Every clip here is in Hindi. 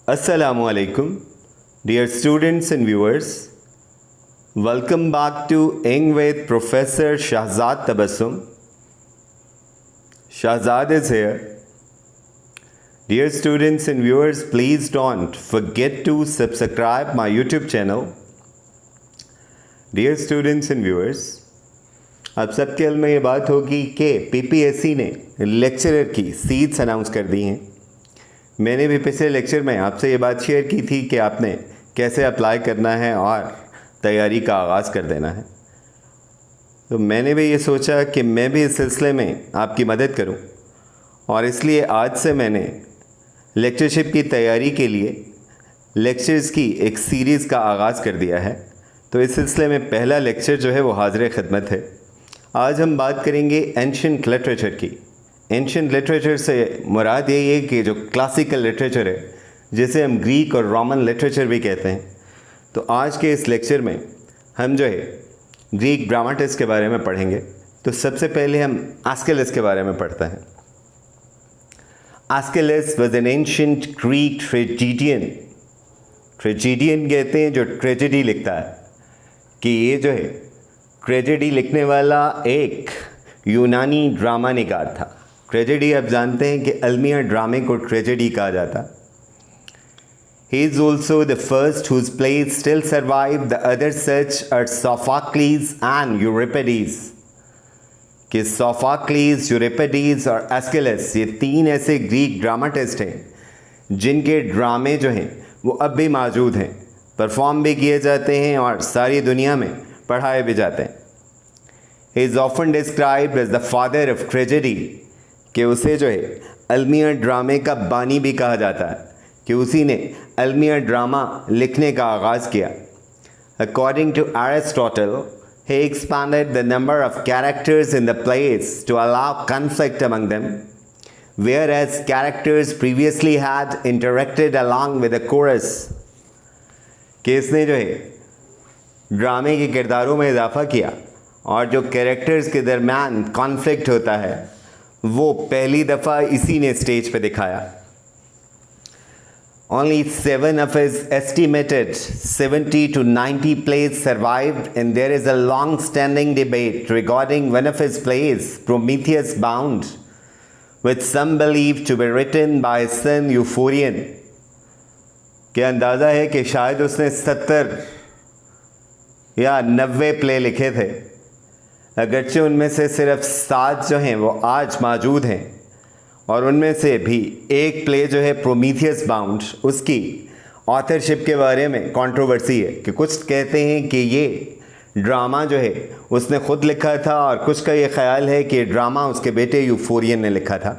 Assalamu alaikum, dear students and viewers. Welcome back to Eng with Professor Shahzad Tabassum. Shahzad is here. Dear students and viewers, please don't forget to subscribe my YouTube channel. Dear students and viewers, अब सबके दिल में ये बात होगी कि PPSC ने लेक्चरर की सीट्स अनाउंस कर दी हैं। मैंने भी पिछले लेक्चर में आपसे ये बात शेयर की थी कि आपने कैसे अप्लाई करना है और तैयारी का आगाज़ कर देना है। तो मैंने भी ये सोचा कि मैं भी इस सिलसिले में आपकी मदद करूं और इसलिए आज से मैंने लेक्चरशिप की तैयारी के लिए लेक्चर्स की एक सीरीज़ का आगाज़ कर दिया है। तो इस सिलसिले में पहला लेक्चर जो है वो हाज़िर खिदमत है। आज हम बात करेंगे एंशिएंट लिटरेचर की। एंशिएंट लिटरेचर से मुराद यही है कि जो क्लासिकल लिटरेचर है, जिसे हम ग्रीक और रोमन लिटरेचर भी कहते हैं। तो आज के इस लेक्चर में हम जो है ग्रीक ड्रामाटिस्ट के बारे में पढ़ेंगे। तो सबसे पहले हम एस्किलस के बारे में पढ़ते हैं। Aeschylus was an ancient Greek tragedian. Tragedian कहते हैं जो ट्रेजेडी लिखता है, कि ये जो है ट्रेजेडी लिखने वाला एक यूनानी ड्रामा निगार था। ट्रेजेडी आप जानते हैं कि अलमिया ड्रामे को ट्रेजेडी कहा जाता। He is also the first whose plays still survive. The other such are Sophocles and Euripides. कि सोफोक्लीज, यूरिपिडीज और एस्किलस ये तीन ऐसे ग्रीक ड्रामाटिस्ट हैं जिनके ड्रामे जो हैं वो अब भी मौजूद हैं, परफॉर्म भी किए जाते हैं और सारी दुनिया में पढ़ाए भी जाते हैं। He is often described as the father of tragedy, कि उसे जो है अलमिया ड्रामे का बानी भी कहा जाता है, कि उसी ने अलमिया ड्रामा लिखने का आगाज़ किया। According to Aristotle, he expanded the number of characters in the plays to allow conflict among them, whereas characters previously had interacted along with the chorus। कि इसने जो है ड्रामे के किरदारों में इजाफा किया और जो कैरेक्टर्स के दरमियान कॉन्फ्लिक्ट होता है वो पहली दफ़ा इसी ने स्टेज पे दिखाया। Only 7 of his estimated 70 to 90 plays survived, and there is a long-standing debate regarding one of his plays, Prometheus Bound, which some believe to be written by his son Euphorion। के अंदाज़ा है कि शायद उसने 70 या 90 प्ले लिखे थे, अगरचे उनमें से सिर्फ 7 जो हैं वो आज मौजूद हैं, और उनमें से भी एक प्ले जो है प्रोमीथियस बाउंड, उसकी ऑथरशिप के बारे में कंट्रोवर्सी है कि कुछ कहते हैं कि ये ड्रामा जो है उसने ख़ुद लिखा था और कुछ का ये ख्याल है कि ड्रामा उसके बेटे यूफोरियन ने लिखा था।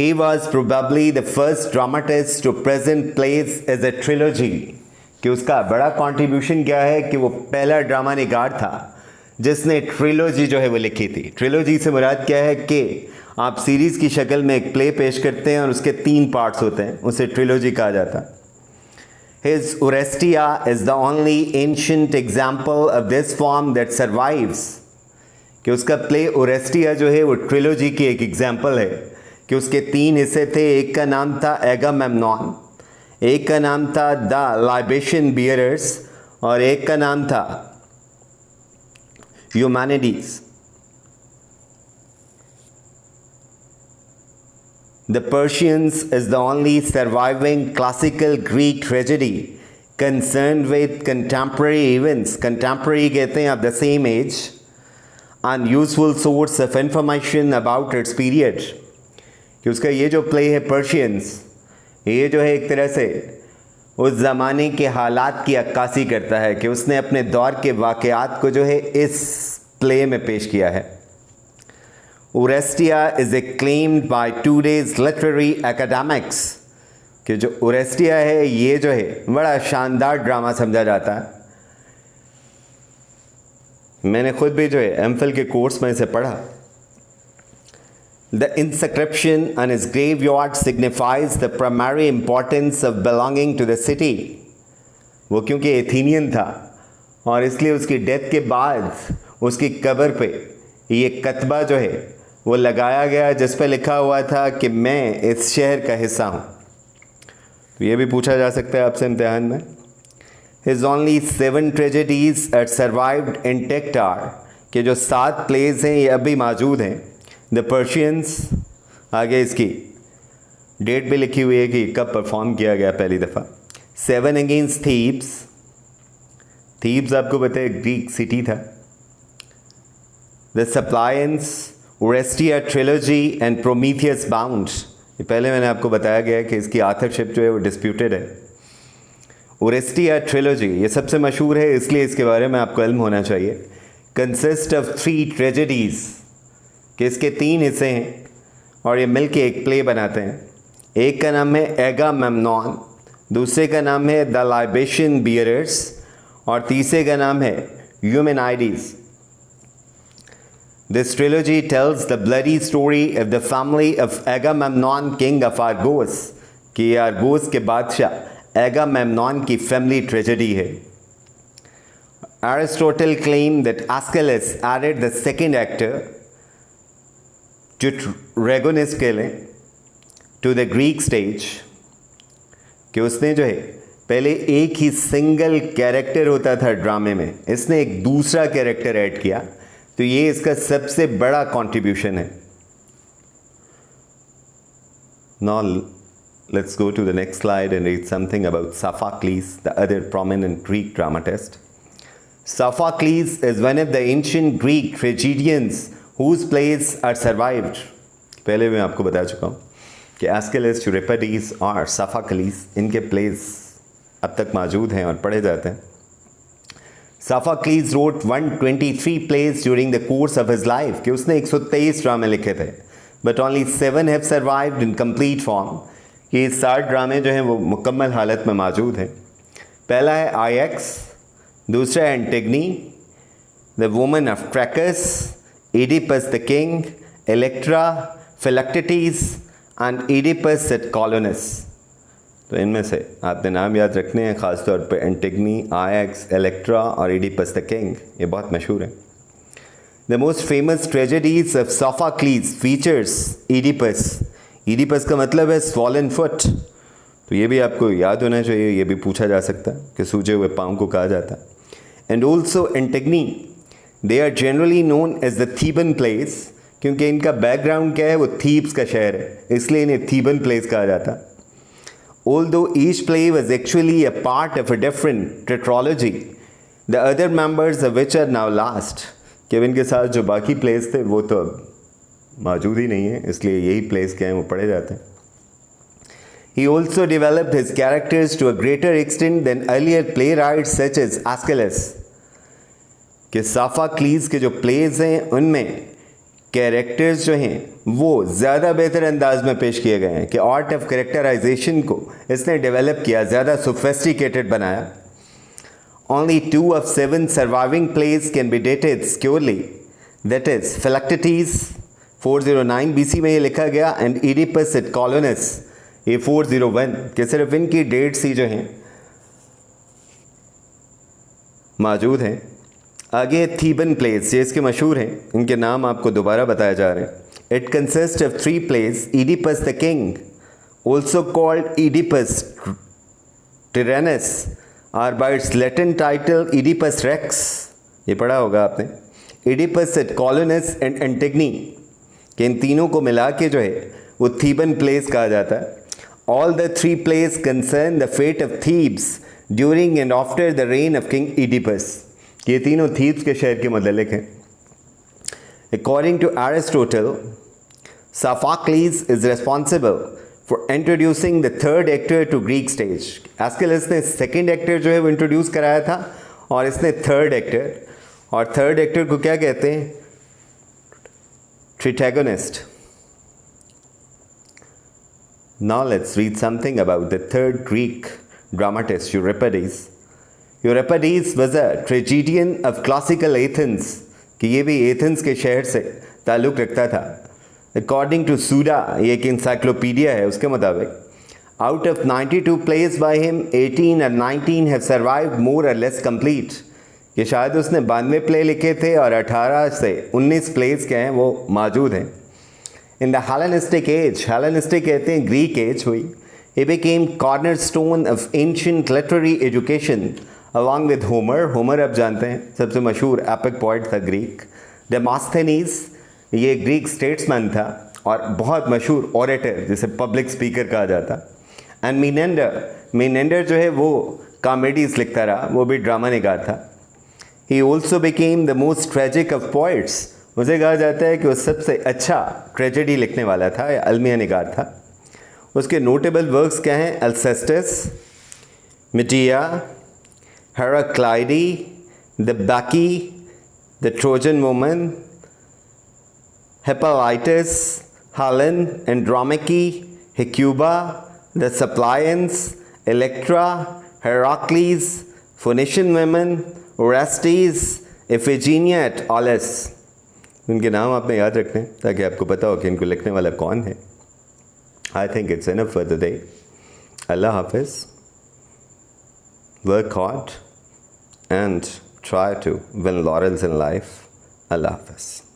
He was probably the first dramatist to present plays as a trilogy। कि उसका बड़ा कंट्रीब्यूशन क्या है कि वो पहला ड्रामा निगार था जिसने ट्रिलोजी जो है वो लिखी थी। ट्रिलोजी से मुराद क्या है कि आप सीरीज़ की शक्ल में एक प्ले पेश करते हैं और उसके 3 पार्ट्स होते हैं, उसे ट्रिलोजी कहा जाता है। His Orestia is the only ancient example of this form that survives। कि उसका प्ले ओरेस्टिया जो है वो ट्रिलोजी की एक एग्जाम्पल है, कि उसके 3 हिस्से थे। एक का नाम था एगामेम्नॉन, एक का नाम था द लाइबेशन बियरर्स और एक का नाम था humanities. The Persians is the only surviving classical Greek tragedy concerned with contemporary events। Contemporary कहते हैं of the same age and useful source of information about its period। कि उसका ये जो प्ले है पर्शियंस, ये जो है एक तरह से उस ज़माने के हालात की अक्कासी करता है, कि उसने अपने दौर के वाक़यात को जो है इस प्ले में पेश किया है। ओरेस्टिया is acclaimed by today's literary academics। कि जो ओरेस्टिया है ये जो है बड़ा शानदार ड्रामा समझा जाता है। मैंने खुद भी जो है एमफिल के कोर्स में इसे पढ़ा। The inscription on his graveyard signifies the primary importance of belonging to the city। वो क्योंकि एथेनियन था और इसलिए उसकी डेथ के बाद उसकी कब्र पे ये कतबा जो है वो लगाया गया, जिस पे लिखा हुआ था कि मैं इस शहर का हिस्सा हूँ। तो ये भी पूछा जा सकता है आपसे इम्तिहान में। His only 7 tragedies are survived intact are, कि जो 7 प्लेज हैं ये अभी मौजूद हैं। द पर्शियंस, आगे इसकी डेट भी लिखी हुई है कि कब परफॉर्म किया गया पहली दफ़ा। 7 अगेंस्ट थीब्स, थीब्स आपको पता है ग्रीक सिटी था। The Suppliants, Oresteia trilogy and Prometheus Bound, ये पहले मैंने आपको बताया गया कि इसकी आथरशिप जो है वो डिस्प्यूटेड है। ओरेस्टिया ट्रिलॉजी ये सबसे मशहूर है, इसलिए इसके बारे में आपको इल्म होना चाहिए। कंसिस्ट ऑफ 3 ट्रेजेडीज़, कि इसके 3 हिस्से हैं और ये मिलके एक प्ले बनाते हैं। एक का नाम है एगामेम्नॉन, दूसरे का नाम है द लाइबेशियन बियरर्स और तीसरे का नाम है यूमेनाइडीज। This trilogy tells the bloody story of the family of Agamemnon, king of Argos, कि आर्गोस के बादशाह एगामेम्नॉन की फैमिली ट्रेजेडी है। Aristotle claimed that Aeschylus added the second actor, जो रेगोनिस्ट के लिए, to the Greek stage, कि उसने जो है पहले एक ही सिंगल कैरेक्टर होता था ड्रामे में, इसने एक दूसरा कैरेक्टर ऐड किया, तो ये इसका सबसे बड़ा कंट्रीब्यूशन है। Now let's go to the next slide and read something about Sophocles, the other prominent Greek dramatist. Sophocles is one of the ancient Greek tragedians whose plays are survived. पहले मैं आपको बता चुका हूँ कि एस्किलस, यूरिपिडेस और सोफोक्लिस, इनके प्लेस अब तक मौजूद हैं और पढ़े जाते हैं। Sophocles wrote 123 plays during the course of his life, कि उसने 123 ड्रामे लिखे थे, but only 7 have survived in complete form, कि 60 ड्रामे जो हैं वो मुकम्मल हालत में मौजूद हैं। पहला है आईएक्स, दूसरा है Antigone, the women of Trachis, Oedipus the king, Electra, Philoctetes and Oedipus at Colonus. तो इनमें से आपने नाम याद रखने हैं, ख़ासतौर पर एंटिगनी, आयक्स, इलेक्ट्रा और एडिपस द किंग, ये बहुत मशहूर है। The most famous tragedies of Sophocles features Oedipus. Oedipus का मतलब है स्वॉलन फुट, तो ये भी आपको याद होना चाहिए, ये भी पूछा जा सकता है कि सूजे हुए पाँव को कहा जाता है। And also Antigone, they are generally known as the Theban plays, क्योंकि इनका बैकग्राउंड क्या है, वो थीब्स का शहर है, इसलिए इन्हें थीबन प्लेस कहा जाता है। Although each play was actually a part of a different tetralogy, the other members of which are now lost, कि इनके साथ जो बाकी प्लेस थे वो तो अब मौजूद ही नहीं है, इसलिए यही प्लेस क्या हैं वो पढ़े जाते हैं। He also developed his characters to a greater extent than earlier playwrights such as Aeschylus, कि सोफोक्लीज के जो प्लेस हैं उनमें कैरेक्टर्स जो हैं वो ज़्यादा बेहतर अंदाज में पेश किए गए हैं, कि आर्ट ऑफ कैरेक्टराइजेशन को इसने डेवलप किया, ज़्यादा सोफिस्टिकेटेड बनाया। Only 2 of 7 surviving plays can be dated securely, that is Philoctetes 409 BC में ये लिखा गया, एंड एडिपस एट कॉलोनस ये 401, कि सिर्फ इनकी डेट्स ही जो हैं मौजूद हैं। आगे थीबन प्लेस, ये इसके मशहूर हैं, इनके नाम आपको दोबारा बताया जा रहे हैं। It consist of 3 plays, Oedipus the king, also called Oedipus Tyrannus, और by its Latin title Oedipus Rex, ये पढ़ा होगा आपने। Oedipus at Colonus and Antigone, कि इन तीनों को मिला के जो है वो थीबन प्लेस कहा जाता है। All the 3 plays concern the fate of Thebes during and after the reign of king Oedipus, ये तीनों थीब्स के शहर के मुतल्लिक हैं। According to Aristotle, Sophocles is responsible for introducing the third actor to Greek stage. Aeschylus ने सेकेंड एक्टर जो है वो इंट्रोड्यूस कराया था, और इसने थर्ड एक्टर, और थर्ड एक्टर को क्या कहते हैं, tritagonist. Now let's read something about the third Greek dramatist, Euripides. Euripides was a tragedian of classical Athens, कि ये भी एथेंस के शहर से ताल्लुक़ रखता था। अकॉर्डिंग टू सूडा, ये एक इंसाइक्लोपीडिया है, उसके मुताबिक out of 92 place by him 18 और 19 हैव सर्वाइव्ड मोर और लेस कंप्लीट, कि शायद उसने 92 प्ले लिखे थे और 18 से 19 प्लेस के हैं वो मौजूद हैं। In the Hellenistic age, Hellenistic कहते हैं ग्रीक एज हुई, He became cornerstone of ancient literary education along with Homer. Homer आप जानते हैं सबसे मशहूर एपिक पोइट था ग्रीक. डेमोस्थेनीज ये ग्रीक स्टेट्समैन था और बहुत मशहूर ऑरेटर जिसे पब्लिक स्पीकर कहा जाता. एंड मीनेंडर जो है वो कॉमेडीज लिखता रहा, वो भी ड्रामा निगार था. He also became the most tragic of poets. उसे कहा जाता है कि वो सबसे अच्छा ट्रेजेडी लिखने वाला था या अलमिया निगार था. उसके नोटेबल वर्क्स क्या हैं? Alcestis, Medea, Heracleidae, the Bacchae, the Trojan women, Hippolytus, Helen, Andromache, Hecuba, the Suppliants, Electra, Heracles, Phoenician women, Orestes, Iphigenia at Aulis. इनके नाम आपने याद रखने ताकि आपको पता हो कि इनको लिखने वाला कौन है. I think it's enough for the day. Allah Hafiz. Work hard and try to win laurels in life. Allah Hafiz.